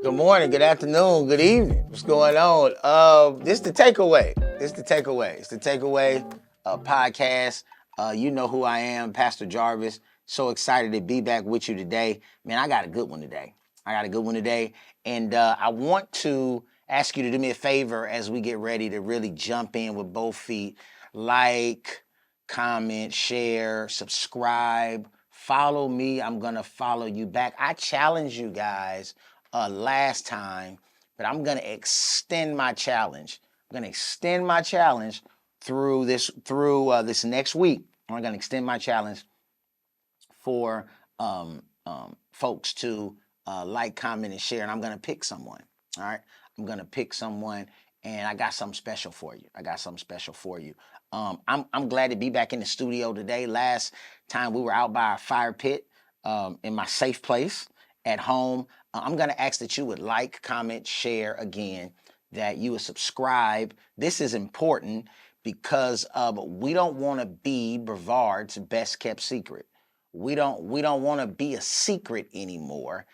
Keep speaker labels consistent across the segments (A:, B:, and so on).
A: Good morning, good afternoon, good evening. What's going on? This is the takeaway. It's the takeaway podcast. You know who I am, Pastor Jarvis. So excited to be back with you today. Man, I got a good one today. And I want to ask you to do me a favor as we get ready to really jump in with both feet. Like, comment, share, subscribe, follow me. I'm gonna follow you back. I challenge you guys last time, but I'm gonna extend my challenge. Through this next week. I'm gonna extend my challenge for folks to like, comment, and share, and I'm gonna pick someone. All right, I'm gonna pick someone, and I got something special for you. I'm glad to be back in the studio today. Last time we were out by our fire pit in my safe place at home. I'm going to ask that you would like, comment, share again, that you would subscribe. This is important because we don't want to be Brevard's best kept secret. We don't want to be a secret anymore.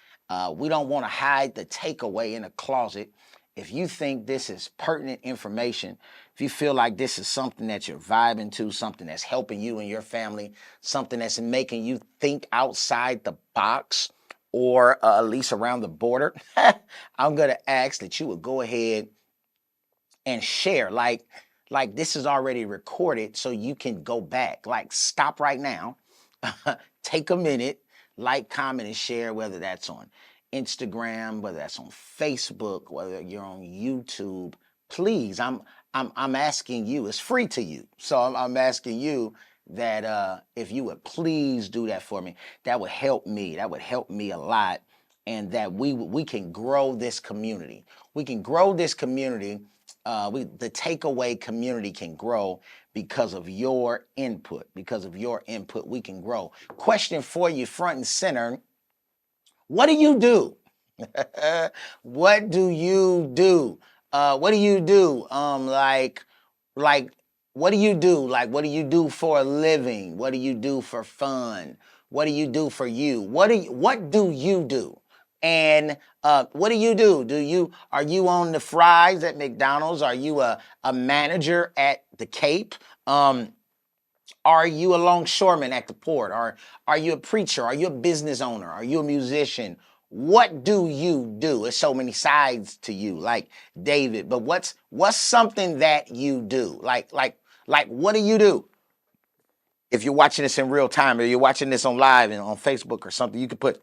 A: We don't want to hide the takeaway in a closet. If you think this is pertinent information, if you feel like this is something that you're vibing to, something that's helping you and your family, something that's making you think outside the box, or at least around the border, I'm going to ask that you would go ahead and share. Like this is already recorded, so you can go back. Like, stop right now, take a minute, like, comment, and share, whether that's on Instagram, whether that's on Facebook, whether you're on YouTube. Please, I'm asking you. It's free to you, so I'm asking you that if you would please do that for me. That would help me. That would help me a lot, and that we can grow this community. We can grow this community. The takeaway community can grow because of your input. We can grow. Question for you, front and center: what do you do? What do you do? What do you do? Like, what do you do? Like, what do you do for a living? What do you do for fun? What do you do for you? What do you do? And what do you do? Are you on the fries at McDonald's? Are you a manager at the Cape? Are you a longshoreman at the port? Or are you a preacher? Are you a business owner? Are you a musician? What do you do? There's so many sides to you, like David. But what's something that you do? Like what do you do? If you're watching this in real time, or you're watching this on live and on Facebook or something, you could put,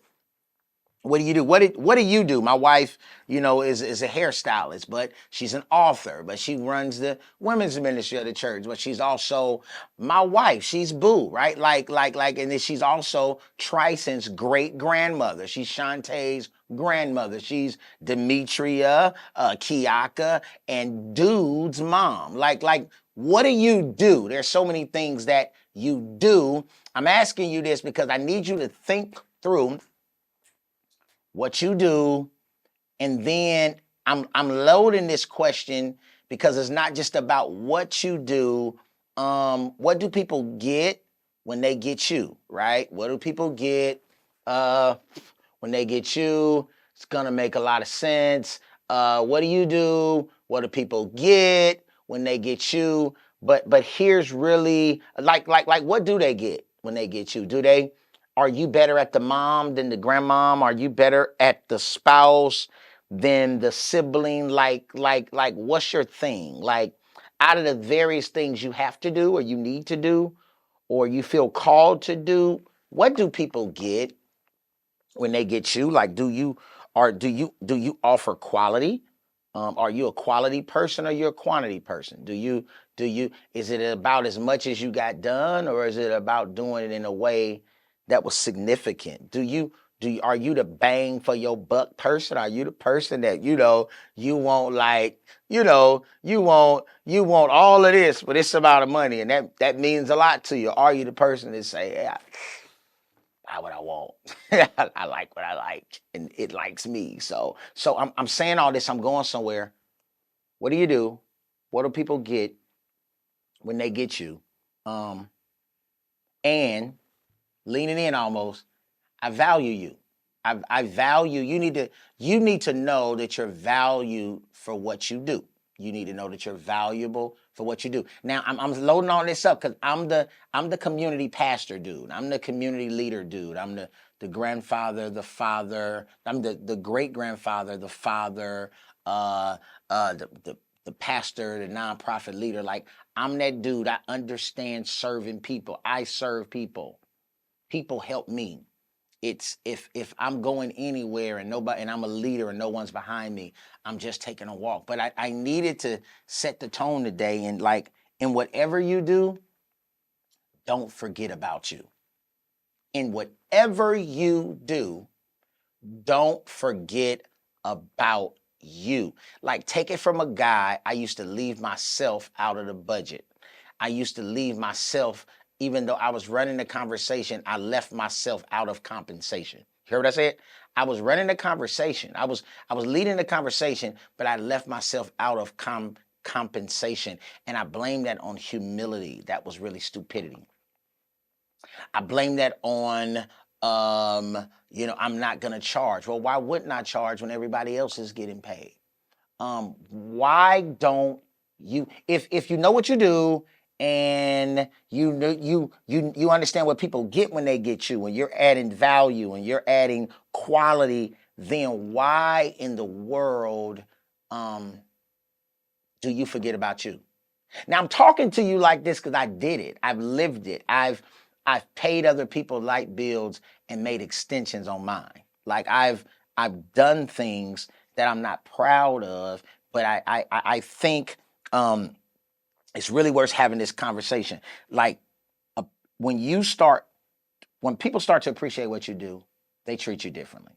A: what do you do? What do you do? My wife, is a hairstylist, but she's an author, but she runs the women's ministry of the church. But she's also my wife. She's Boo, right? And then she's also Tryson's great grandmother. She's Shantae's grandmother. She's Demetria, Kiaka, and Dude's mom. Like, what do you do? There's so many things that you do. I'm asking you this because I need you to think through what you do, and then I'm loading this question because it's not just about what you do. What do people get when they get you, right? What do people get when they get you? It's gonna make a lot of sense. What do you do? What do people get when they get you? But here's really, like what do they get when they get you? Are you better at the mom than the grandmom? Are you better at the spouse than the sibling? Like what's your thing? Like, out of the various things you have to do, or you need to do, or you feel called to do, what do people get when they get you? Like, do you offer quality? Are you a quality person, or you're a quantity person? Do you is it about as much as you got done, or is it about doing it in a way that was significant? Are you the bang for your buck person? Are you the person that you want, like, you want all of this for this amount of money, and that means a lot to you? Are you the person that say, yeah, buy what I want. I like what I like, and it likes me. So I'm saying all this. I'm going somewhere. What do you do? What do people get when they get you? And leaning in almost, I value you. I value, you need to know that you're valued for what you do. You need to know that you're valuable for what you do. Now I'm loading all this up because I'm the community pastor dude. I'm the community leader dude. I'm the grandfather, the father. I'm the great grandfather, the father, the pastor, the nonprofit leader. Like, I'm that dude. I understand serving people. I serve people. People help me. It's if I'm going anywhere and nobody, and I'm a leader and no one's behind me, I'm just taking a walk. But I needed to set the tone today, and like, in whatever you do, don't forget about you. In whatever you do, don't forget about you. Like, take it from a guy. I used to leave myself out of the budget. I used to leave myself, even though I was running the conversation, I left myself out of compensation. You hear what I said? I was running the conversation. I was leading the conversation, but I left myself out of compensation. And I blame that on humility. That was really stupidity. I blame that on, I'm not going to charge. Well, why wouldn't I charge when everybody else is getting paid? Why don't you, if you know what you do, and you understand what people get when they get you, and you're adding value and you're adding quality, then why in the world do you forget about you? Now, I'm talking to you like this because I did it. I've lived it. I've paid other people light bills and made extensions on mine. Like, I've done things that I'm not proud of, but I think it's really worth having this conversation. Like, when people start to appreciate what you do, they treat you differently.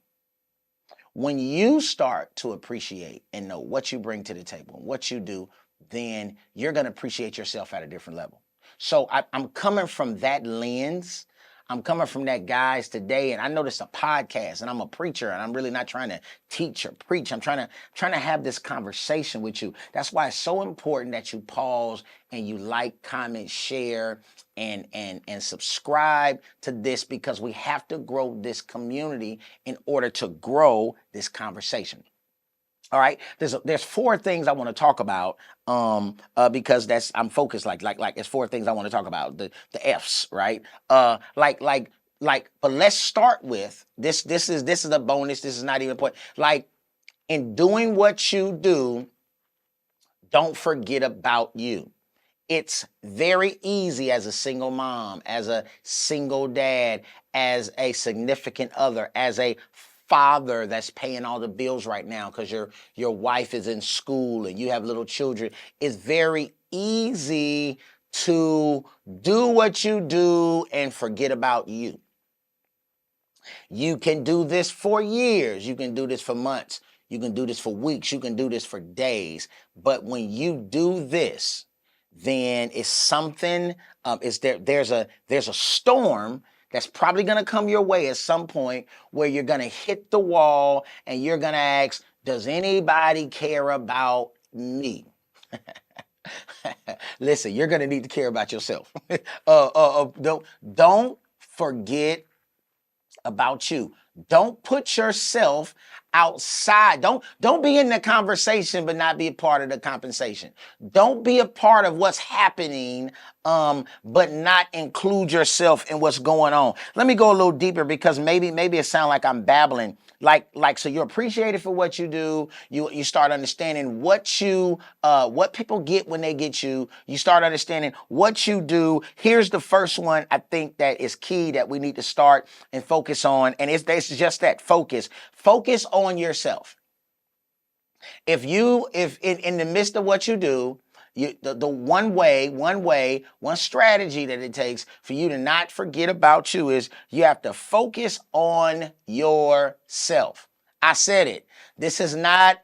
A: When you start to appreciate and know what you bring to the table and what you do, then you're going to appreciate yourself at a different level. So I'm coming from that lens. I'm coming from that, guys, today. And I know this is a podcast, and I'm a preacher, and I'm really not trying to teach or preach. I'm trying to have this conversation with you. That's why it's so important that you pause and you like, comment, share, and subscribe to this, because we have to grow this community in order to grow this conversation. All right, there's four things I want to talk about, because I'm focused. Like it's four things I want to talk about. The F's, right? But let's start with this. This is a bonus. This is not even a point. Like, in doing what you do, don't forget about you. It's very easy as a single mom, as a single dad, as a significant other, as a father that's paying all the bills right now because your wife is in school and you have little children. It's very easy to do what you do and forget about you. You can do this for years. You can do this for months. You can do this for weeks. You can do this for days. But when you do this, then it's something. There's a storm that's probably going to come your way at some point, where you're going to hit the wall and you're going to ask, does anybody care about me? Listen, you're going to need to care about yourself. Don't forget about you. Don't put yourself outside. Don't be in the conversation but not be a part of the compensation. Don't be a part of what's happening but not include yourself in what's going on. Let me go a little deeper, because maybe it sounds like I'm babbling. So you're appreciated for what you do. You start understanding what people get when they get you. You start understanding what you do. Here's the first one I think that is key that we need to start and focus on, and it's just that focus. Focus on yourself. If in the midst of what you do, one strategy that it takes for you to not forget about you is you have to focus on yourself. I said it. This is not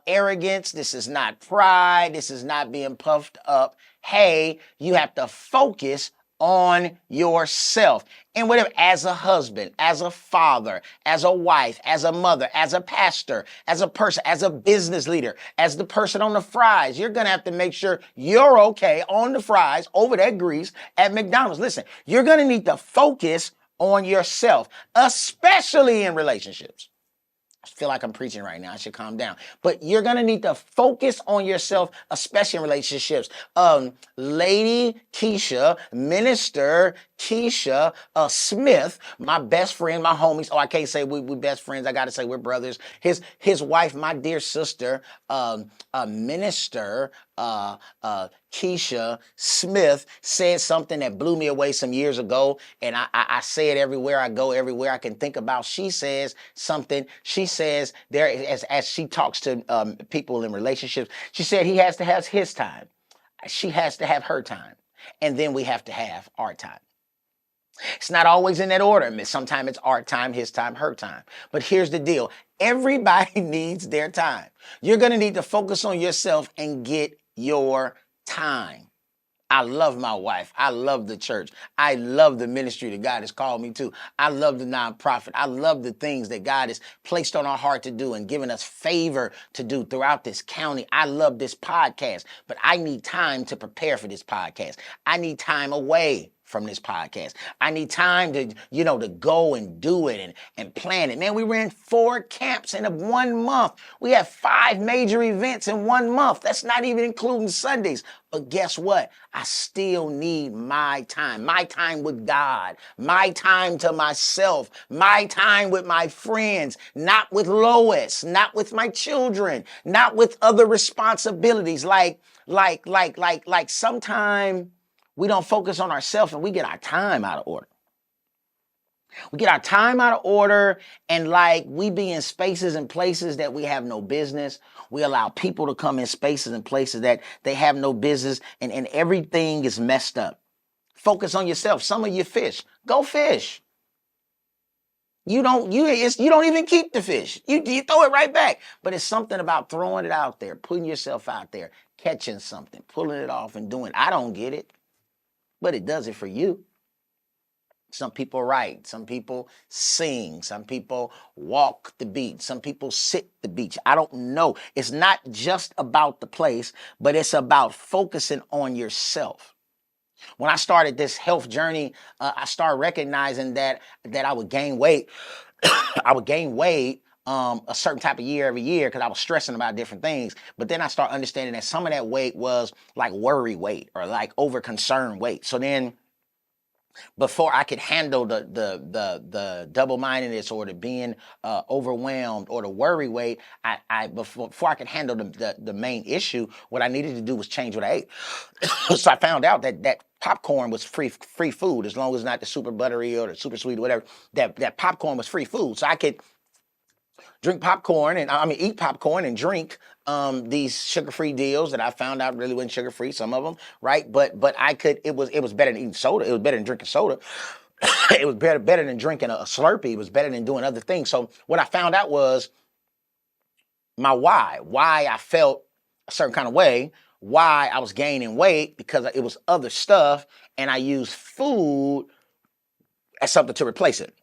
A: arrogance. This is not pride. This is not being puffed up. Hey, you have to focus on yourself. And whatever, as a husband, as a father, as a wife, as a mother, as a pastor, as a person, as a business leader, as the person on the fries, you're going to have to make sure you're okay on the fries over that grease at McDonald's. Listen, you're going to need to focus on yourself, especially in relationships. I feel like I'm preaching right now. I should calm down. But you're going to need to focus on yourself, especially in relationships. Lady Keisha, Minister Keisha Smith, my best friend, my homies. Oh, I can't say we best friends. I got to say we're brothers. His wife, my dear sister, Minister Keisha Smith, said something that blew me away some years ago. And I say it everywhere I go, everywhere I can think about. She says something. She says there, as she talks to people in relationships, she said he has to have his time. She has to have her time. And then we have to have our time. It's not always in that order. Sometimes it's our time, his time, her time. But here's the deal. Everybody needs their time. You're going to need to focus on yourself and get your time. I love my wife. I love the church. I love the ministry that God has called me to. I love the nonprofit. I love the things that God has placed on our heart to do and given us favor to do throughout this county. I love this podcast, but I need time to prepare for this podcast. I need time away from this podcast. I need time to, to go and do it and plan it. Man, we ran 4 camps in 1 month. We had 5 major events in 1 month. That's not even including Sundays. But guess what? I still need my time with God, my time to myself, my time with my friends, not with Lois, not with my children, not with other responsibilities. Like sometimes we don't focus on ourselves and we get our time out of order. We get our time out of order and we be in spaces and places that we have no business. We allow people to come in spaces and places that they have no business and everything is messed up. Focus on yourself. Some of you fish. Go fish. You don't even keep the fish. You throw it right back. But it's something about throwing it out there, putting yourself out there, catching something, pulling it off and doing it. I don't get it. But it does it for you. Some people write, some people sing, some people walk the beach, some people sit the beach. I don't know. It's not just about the place, but it's about focusing on yourself. When I started this health journey, I started recognizing that I would gain weight. I would gain weight a certain type of year every year because I was stressing about different things. But then I started understanding that some of that weight was like worry weight or like over concern weight. So then before I could handle the double-mindedness or the being overwhelmed or the worry weight, before I could handle the main issue, what I needed to do was change what I ate. So I found out that popcorn was free food, as long as it's not the super buttery or the super sweet or whatever. That popcorn was free food, so I could drink popcorn and eat popcorn and drink these sugar-free deals that I found out really wasn't sugar-free, some of them, right? But it was better than eating soda. It was better than drinking soda. It was better than drinking a Slurpee. It was better than doing other things. So what I found out was my why I felt a certain kind of way, why I was gaining weight, because it was other stuff, and I used food as something to replace it.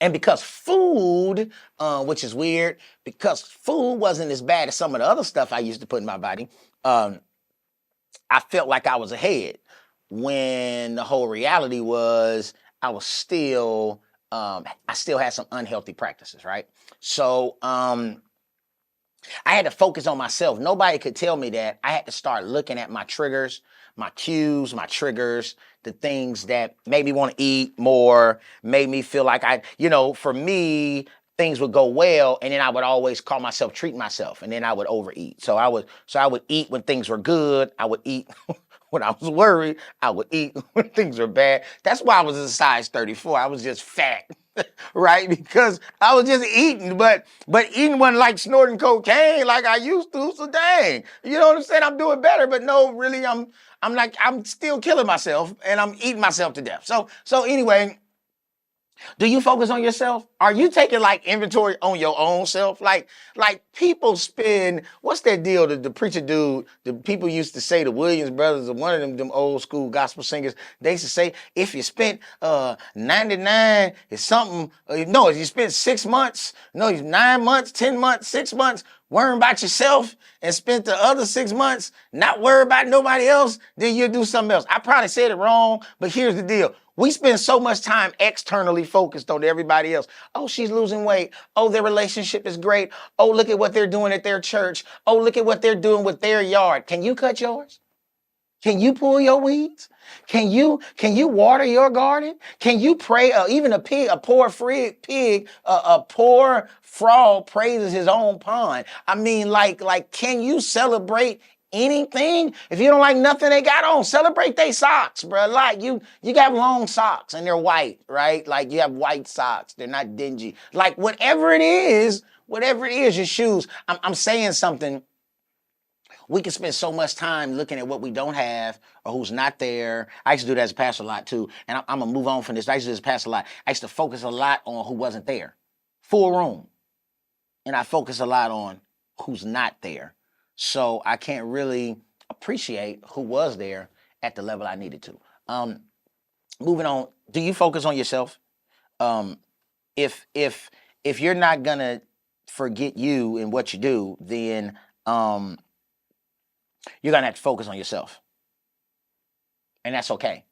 A: And because food, which is weird, because food wasn't as bad as some of the other stuff I used to put in my body, I felt like I was ahead, when the whole reality was I still had some unhealthy practices, right? So I had to focus on myself. Nobody could tell me that. I had to start looking at my triggers, my cues, my triggers, the things that made me want to eat more, made me feel like for me, things would go well, and then I would always call myself treating myself, and then I would overeat. So I would eat when things were good. I would eat when I was worried. I would eat when things were bad. That's why I was a size 34. I was just fat. Right? Because I was just eating, but eating wasn't like snorting cocaine like I used to. So dang, you know what I'm saying? I'm doing better, but no, really, I'm still killing myself and I'm eating myself to death. So anyway, do you focus on yourself? Are you taking inventory on your own self? Like people spend, what's that deal? The preacher dude, the people used to say, the Williams brothers, or one of them old school gospel singers, they used to say, if you spent 99, it's something, no, if you spent 6 months, no, 9 months, 10 months, 6 months, worrying about yourself and spent the other 6 months not worrying about nobody else, then you'll do something else. I probably said it wrong, but here's the deal. We spend so much time externally focused on everybody else. Oh, she's losing weight. Oh, their relationship is great. Oh, look at what they're doing at their church. Oh, look at what they're doing with their yard. Can you cut yours? Can you pull your weeds? Can you water your garden? Can you pray? Even a pig, a poor pig, a poor frog praises his own pond. I mean, can you celebrate anything? If you don't like nothing they got on, celebrate they socks, bro. Like you got long socks and they're white, right? Like you have white socks. They're not dingy. Like whatever it is, your shoes. I'm saying something. We can spend so much time looking at what we don't have or who's not there. I used to do that as a pastor a lot too. And I'm going to move on from this. I used to do this as a pastor a lot. I used to focus a lot on who wasn't there. Full room. And I focus a lot on who's not there. So I can't really appreciate who was there at the level I needed to. Moving on. Do you focus on yourself? If you're not going to forget you and what you do, then you're going to have to focus on yourself. And that's okay.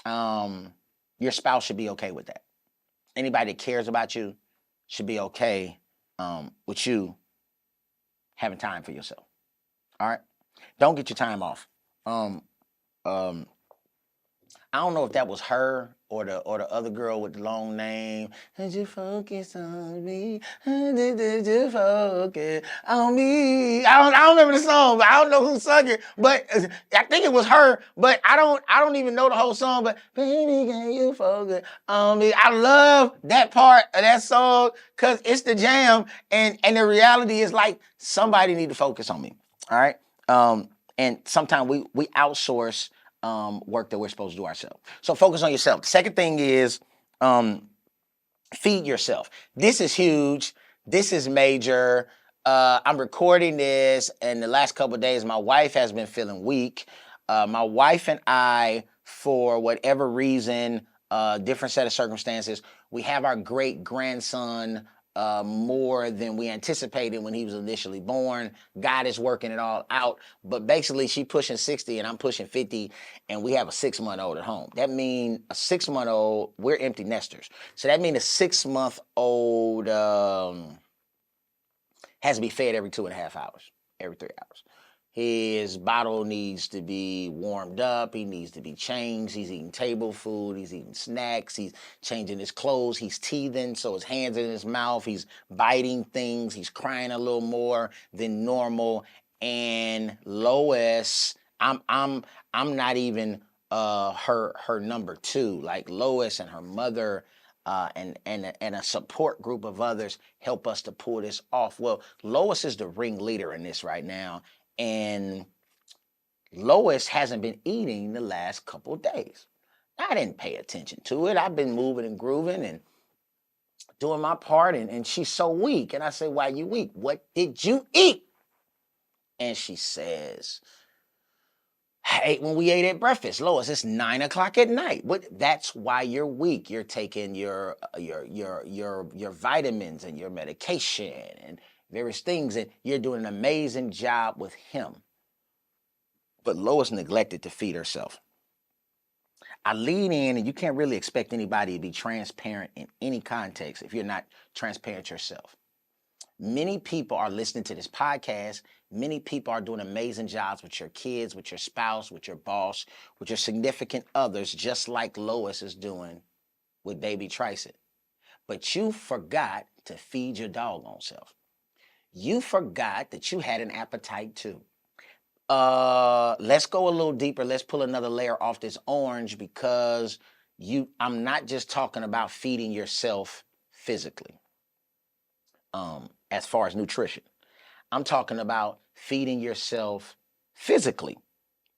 A: Your spouse should be okay with that. Anybody that cares about you should be okay with you having time for yourself. All right? Don't get your time off. I don't know if that was her or the other girl with the long name. Did you focus on me? Did you focus on me? I don't remember the song, but I don't know who sung it. But I think it was her. But I don't even know the whole song. But baby, can you focus on me? I love that part of that song because it's the jam, and the reality is like somebody need to focus on me. All right. And sometimes we outsource work that we're supposed to do ourselves. So focus on yourself. The second thing is feed yourself. This is huge. This is major. I'm recording this, and the last couple of days, my wife has been feeling weak. My wife and I, for whatever reason, different set of circumstances, we have our great grandson more than we anticipated when he was initially born. God is working it all out. But basically, she's pushing 60 and I'm pushing 50, and we have a 6-month-old at home. That means a 6-month-old, we're empty nesters. So that means a 6-month-old has to be fed every 2.5 hours, every 3 hours. His bottle needs to be warmed up. He needs to be changed. He's eating table food. He's eating snacks. He's changing his clothes. He's teething, so his hands are in his mouth. He's biting things. He's crying a little more than normal. And Lois, I'm not even her number two. Like Lois and her mother and a support group of others help us to pull this off. Well, Lois is the ringleader in this right now. And Lois hasn't been eating the last couple of days. I didn't pay attention to it. I've been moving and grooving and doing my part, and she's so weak. And I say, why are you weak? What did you eat? And she says, I ate when we ate at breakfast. Lois, it's 9 o'clock at night. But that's why you're weak. You're taking your vitamins and your medication and various things, and you're doing an amazing job with him. But Lois neglected to feed herself. I lean in, and you can't really expect anybody to be transparent in any context if you're not transparent yourself. Many people are listening to this podcast. Many people are doing amazing jobs with your kids, with your spouse, with your boss, with your significant others, just like Lois is doing with baby Tryson. But you forgot to feed your doggone self. You forgot that you had an appetite too. Let's go a little deeper. Let's pull another layer off this orange, because I'm not just talking about feeding yourself physically, as far as nutrition. I'm talking about feeding yourself physically.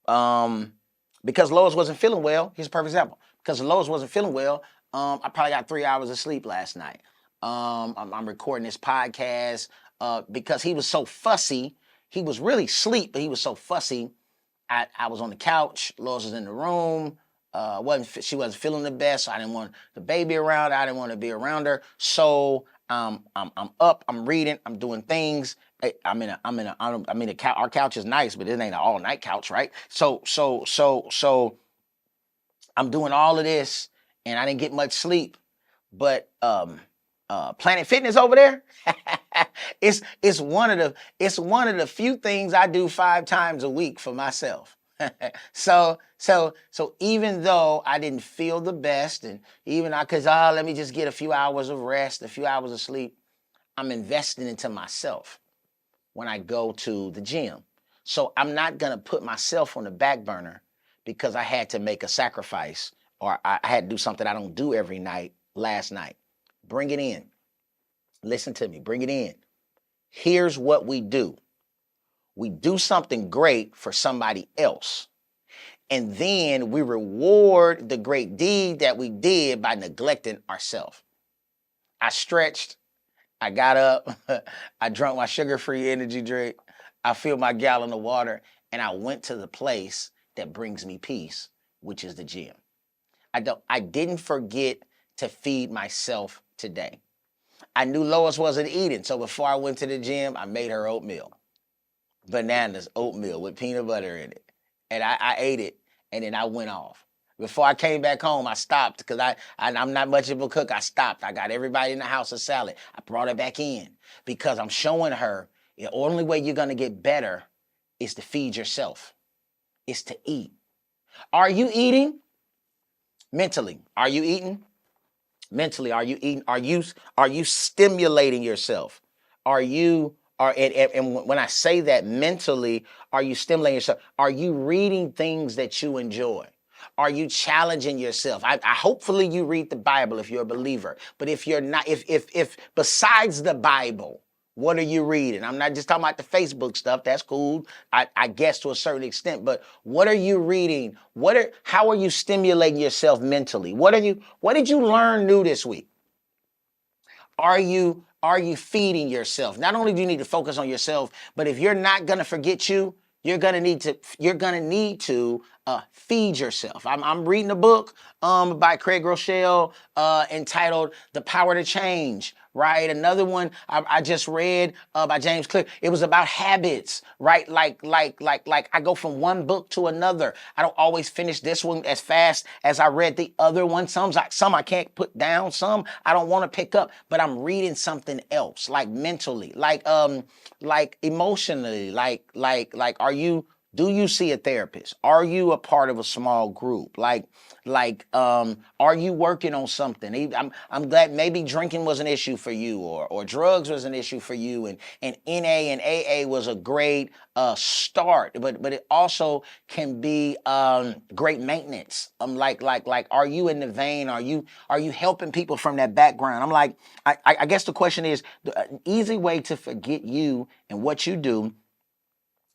A: Because Lois wasn't feeling well. Here's a perfect example. Because Lois wasn't feeling well, I probably got 3 hours of sleep last night. I'm recording this podcast because he was so fussy. He was really asleep, but he was so fussy. I was on the couch. Lois was in the room. She wasn't feeling the best. So I didn't want the baby around. I didn't want to be around her. So I'm up. I'm reading. I'm doing things. Our couch is nice, but it ain't an all night couch, right? So I'm doing all of this and I didn't get much sleep. But Planet Fitness over there, it's one of the few things I do 5 times a week for myself. So even though I didn't feel the best, and even cause let me just get a few hours of rest, a few hours of sleep, I'm investing into myself when I go to the gym. So I'm not gonna put myself on the back burner because I had to make a sacrifice or I had to do something I don't do every night last night. Bring it in. Listen to me, bring it in. Here's what we do. We do something great for somebody else. And then we reward the great deed that we did by neglecting ourselves. I stretched, I got up, I drank my sugar-free energy drink, I filled my gallon of water, and I went to the place that brings me peace, which is the gym. I didn't forget to feed myself today. I knew Lois wasn't eating, so before I went to the gym, I made her oatmeal. Bananas, oatmeal with peanut butter in it. And I ate it, and then I went off. Before I came back home, I stopped because I'm not much of a cook. I stopped. I got everybody in the house a salad. I brought her back in because I'm showing her the only way you're going to get better is to feed yourself, is to eat. Are you eating? Mentally, are you eating? Mentally, are you eating? Are you stimulating yourself? And when I say that mentally, are you stimulating yourself? Are you reading things that you enjoy? Are you challenging yourself? I hopefully you read the Bible if you're a believer. But if you're not, if besides the Bible, what are you reading? I'm not just talking about the Facebook stuff. That's cool, I guess to a certain extent. But what are you reading? How are you stimulating yourself mentally? What did you learn new this week? Are you feeding yourself? Not only do you need to focus on yourself, but if you're not gonna forget you, you're gonna need to feed yourself. I'm reading a book by Craig Rochelle entitled "The Power to Change." Right, another one I just read by James Clear. It was about habits. Right, like I go from one book to another. I don't always finish this one as fast as I read the other one. Some I can't put down. Some I don't want to pick up. But I'm reading something else, like mentally, like emotionally, like do you see a therapist? Are you a part of a small group? Are you working on something? I'm glad maybe drinking was an issue for you, or drugs was an issue for you, and NA and AA was a great start, but it also can be great maintenance. Are you in the vein? Are you helping people from that background? I guess the question is, an easy way to forget you and what you do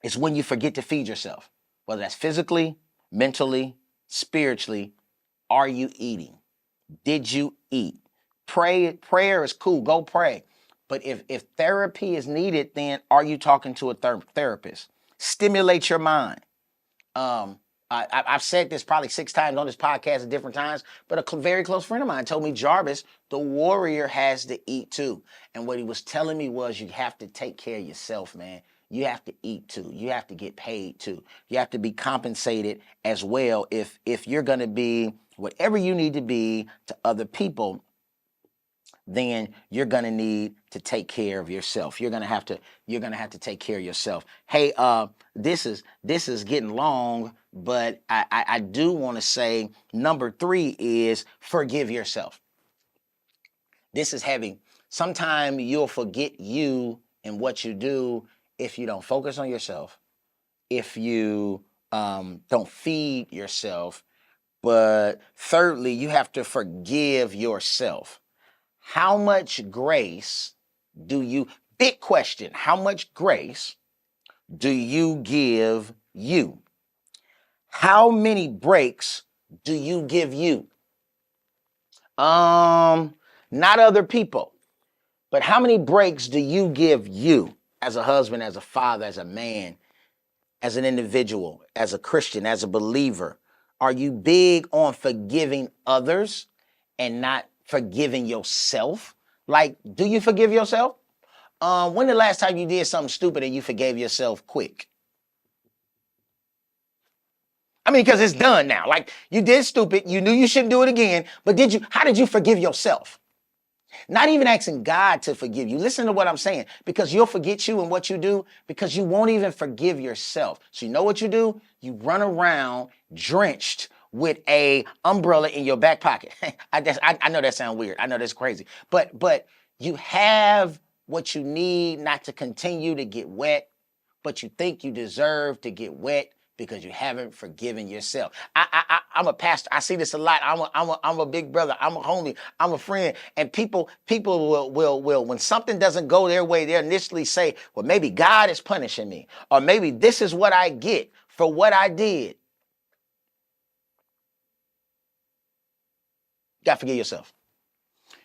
A: is when you forget to feed yourself, whether that's physically, mentally, spiritually. Are you eating? Did you eat? Prayer is cool. Go pray. But if therapy is needed, then are you talking to a therapist? Stimulate your mind. I've said this probably 6 times on this podcast at different times, but a very close friend of mine told me, Jarvis, the warrior has to eat too. And what he was telling me was, you have to take care of yourself, man. You have to eat too. You have to get paid too. You have to be compensated as well if you're going to be whatever you need to be to other people. Then you're going to need to take care of yourself. You're going to have to take care of yourself. Hey, this is getting long, but I do want to say number 3 is forgive yourself. This is heavy. Sometimes you'll forget you and what you do if you don't focus on yourself, if you don't feed yourself. But thirdly, you have to forgive yourself. How much grace do you, big question, how much grace do you give you? How many breaks do you give you? Not other people, but how many breaks do you give you as a husband, as a father, as a man, as an individual, as a Christian, as a believer? Are you big on forgiving others and not forgiving yourself? Like, do you forgive yourself? When the last time you did something stupid and you forgave yourself quick? I mean, because it's done now. Like, you did stupid. You knew you shouldn't do it again. But how did you forgive yourself? Not even asking God to forgive you. Listen to what I'm saying. Because you'll forget you and what you do because you won't even forgive yourself. So you know what you do? You run around drenched with a umbrella in your back pocket. I know that sounds weird. I know that's crazy. But you have what you need not to continue to get wet, but you think you deserve to get wet because you haven't forgiven yourself. I'm a pastor. I see this a lot. I'm a big brother. I'm a homie. I'm a friend. And people will when something doesn't go their way, they'll initially say, well, maybe God is punishing me, or maybe this is what I get for what I did. You got to forgive yourself.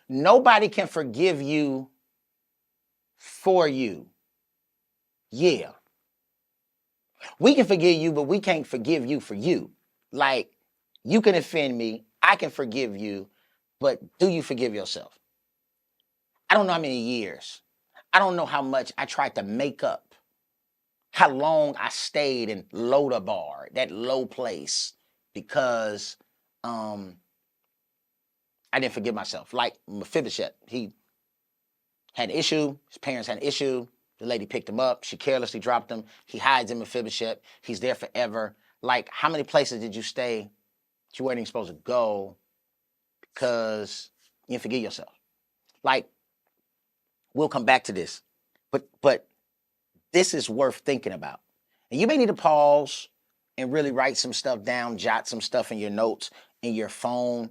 A: Nobody can forgive you for you. Yeah. We can forgive you, but we can't forgive you for you. Like, you can offend me, I can forgive you, but do you forgive yourself? I don't know how many years. I don't know how much I tried to make up, how long I stayed in Lodabar, that low place, because I didn't forgive myself. Like Mephibosheth, he had an issue, his parents had an issue, the lady picked him up, she carelessly dropped him, he hides in Mephibosheth, he's there forever. Like, how many places did you stay that you weren't even supposed to go because you didn't forgive yourself? Like, we'll come back to this, but this is worth thinking about. And you may need to pause and really write some stuff down, jot some stuff in your notes, in your phone.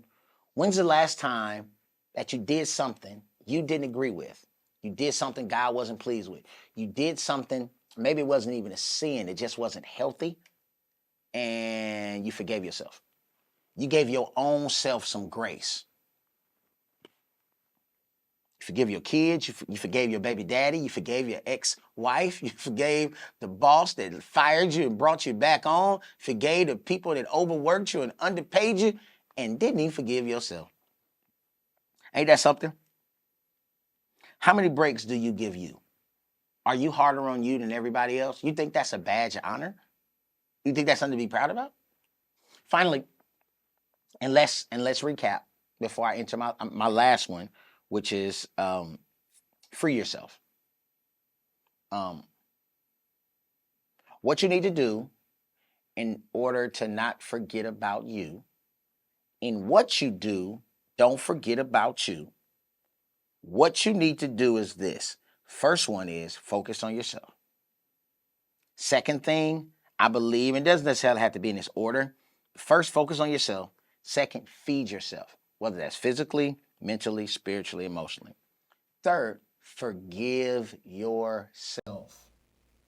A: When's the last time that you did something you didn't agree with? You did something God wasn't pleased with. You did something, maybe it wasn't even a sin, it just wasn't healthy, and you forgave yourself. You gave your own self some grace. You forgive your kids, you forgave your baby daddy, you forgave your ex-wife, you forgave the boss that fired you and brought you back on, forgave the people that overworked you and underpaid you, and didn't even forgive yourself. Ain't that something? How many breaks do you give you? Are you harder on you than everybody else? You think that's a badge of honor? You think that's something to be proud about? Finally, and let's recap before I enter my last one, which is free yourself. What you need to do in order to not forget about you, in what you do, don't forget about you. What you need to do is this. First one is focus on yourself. Second thing, I believe, and it doesn't necessarily have to be in this order. First, focus on yourself. Second, feed yourself, whether that's physically, mentally, spiritually, emotionally. Third, forgive yourself.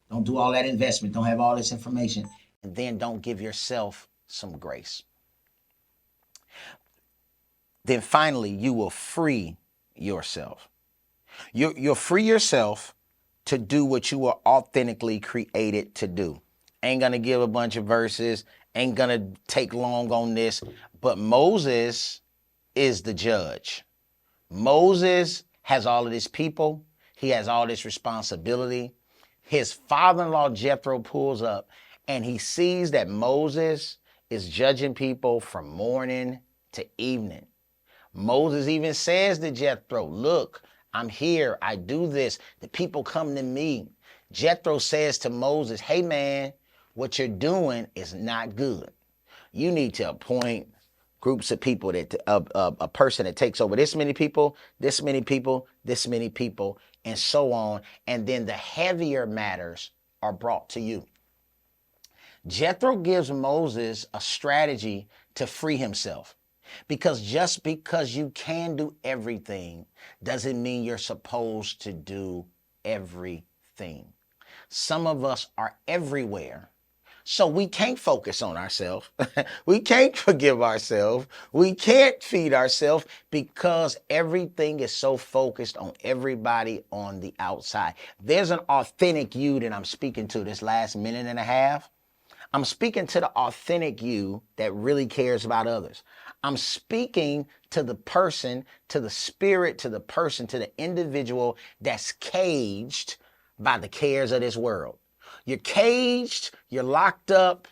A: Don't do all that investment. Don't have all this information. And then don't give yourself some grace. Then finally, you will free yourself. You'll free yourself to do what you were authentically created to do. Ain't gonna give a bunch of verses, ain't gonna take long on this, but Moses is the judge. Moses has all of these people. He has all this responsibility. His father-in-law Jethro pulls up and he sees that Moses is judging people from morning to evening. Moses even says to Jethro, look, I'm here. I do this. The people come to me. Jethro says to Moses, hey, man, what you're doing is not good. You need to appoint groups of people, that a person that takes over this many people, this many people, this many people, and so on. And then the heavier matters are brought to you. Jethro gives Moses a strategy to free himself. Because just because you can do everything doesn't mean you're supposed to do everything. Some of us are everywhere. So we can't focus on ourselves. We can't forgive ourselves. We can't feed ourselves because everything is so focused on everybody on the outside. There's an authentic you that I'm speaking to this last minute and a half. I'm speaking to the authentic you that really cares about others. I'm speaking to the person, to the spirit, to the person, to the individual that's caged by the cares of this world. You're caged, you're locked up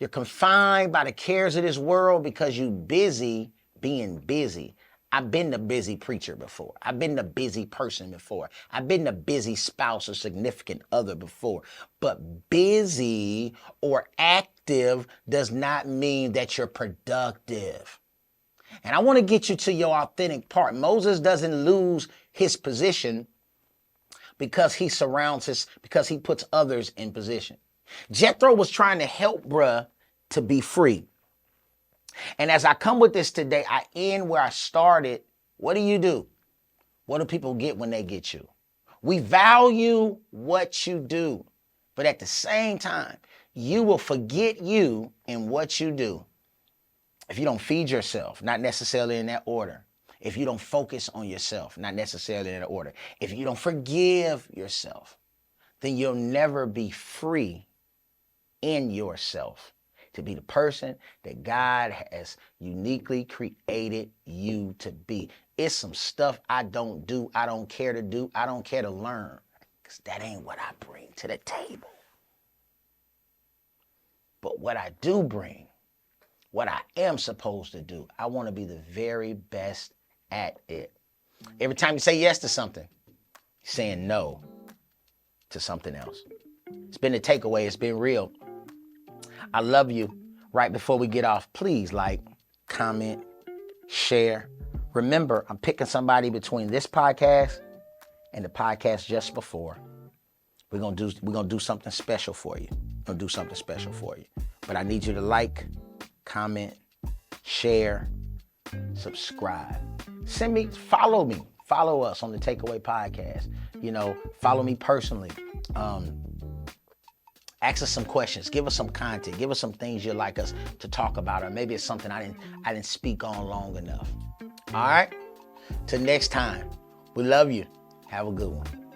A: You're confined by the cares of this world because you busy being busy. I've been the busy preacher before. I've been the busy person before. I've been the busy spouse or significant other before. But busy or active does not mean that you're productive. And I want to get you to your authentic part. Moses doesn't lose his position because he because he puts others in position. Jethro was trying to help bruh to be free. And as I come with this today, I end where I started. What do? What do people get when they get you? We value what you do, but at the same time, you will forget you in what you do. If you don't feed yourself, not necessarily in that order. If you don't focus on yourself, not necessarily in that order. If you don't forgive yourself, then you'll never be free in yourself to be the person that God has uniquely created you to be. It's some stuff I don't do, I don't care to do, I don't care to learn, because that ain't what I bring to the table. But what I do bring, what I am supposed to do, I want to be the very best at it. Every time you say yes to something, you're saying no to something else. It's been a takeaway. It's been real. I love you. Right before we get off, please like, comment, share. Remember, I'm picking somebody between this podcast and the podcast just before. We're gonna do something special for you. But I need you to like, comment, share, subscribe. Follow us on the Takeaway Podcast. Follow me personally. Ask us some questions. Give us some content. Give us some things you'd like us to talk about, or maybe it's something I didn't speak on long enough. All right. Till next time. We love you. Have a good one.